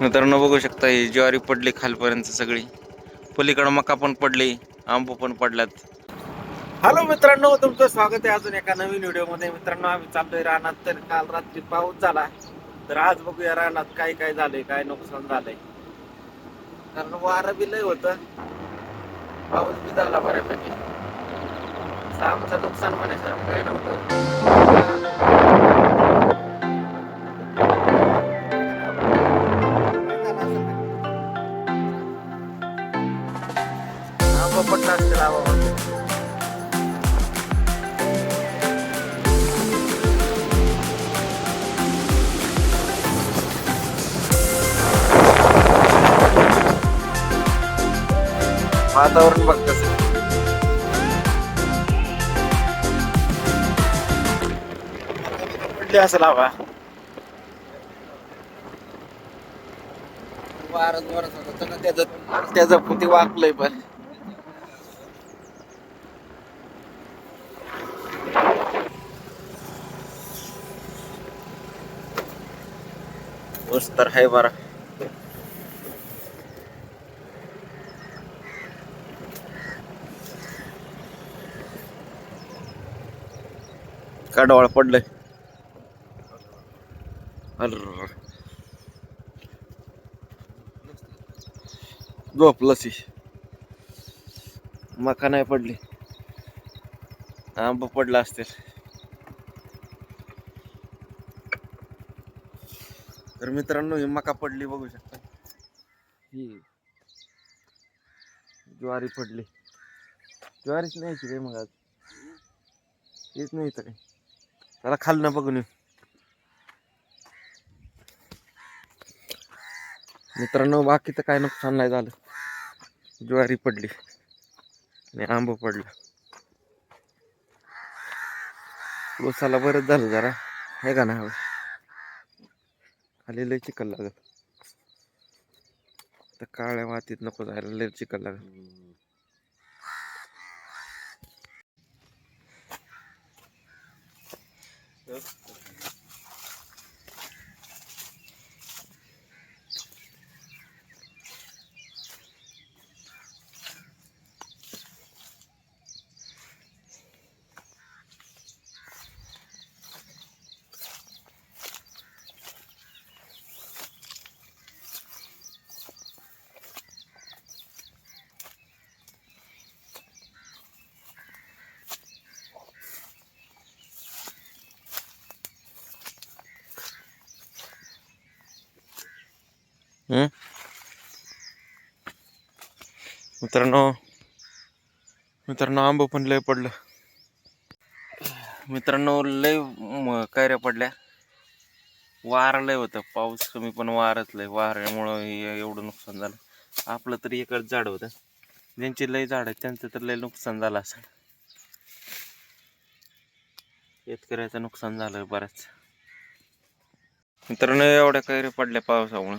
मित्रांनो बघू शकता ही ज्वारी पडली खालपर्यंत सगळी. पलीकडे मका पण पडली, आंबो पण पडल्यात. हॅलो मित्रांनो, तुमचं स्वागत आहे अजून एका नवीन व्हिडिओ मध्ये. मित्रांनो आम्ही चाललोय रानात. तर काल रात्री पाऊस झाला, तर आज बघूया रानात काय काय झालंय, काय नुकसान झालंय. कारण वारं बी लय होतं, पाऊस बी झाला बऱ्यापैकी. आमचं नुकसान होण्यासारखं काही नव्हतं. आंबा पडला असतील आबामध्ये. वातावरण बघ कसं पडले असं लावा. वारं जोरात होतं ना, त्याचं पुती वाकलंय पण. ऊस तर आहे बरा. कडवाळ पडलंय. अर्र झोपलंच. मका नाही पडली, आंबा पडला असतील. तर मित्रांनो ही मका पडली बघू शकता. ही ज्वारी पडली. ज्वारीच न्यायची रे मग आज. हेच नाही तर काय. त्याला खालनं बघून येऊ. मित्रांनो बाकीचं काय नुकसान नाही झालं. ज्वारी पडली आणि आंबा पडला. ऊसाला बरंच झालं जरा, हे का ना. खाली लय चिखल लागत. तर काळ्या मातीत नको जायला, लय चिखल लागत. मित्रांनो आंबा पण लय पडलं. मित्रांनो लय कैऱ्या पडल्या. वार लय होतं, पाऊस कमी पण वारच लय. वाऱ्यामुळं एवढं नुकसान झालं. आपलं तरी एकच झाड होतं, ज्यांची लय झाड आहेत त्यांचं तर लय नुकसान झालं असं. शेतकऱ्याचं नुकसान झालं बरंच. मित्रांनो एवढ्या कैऱ्या पडल्या पावसामुळं.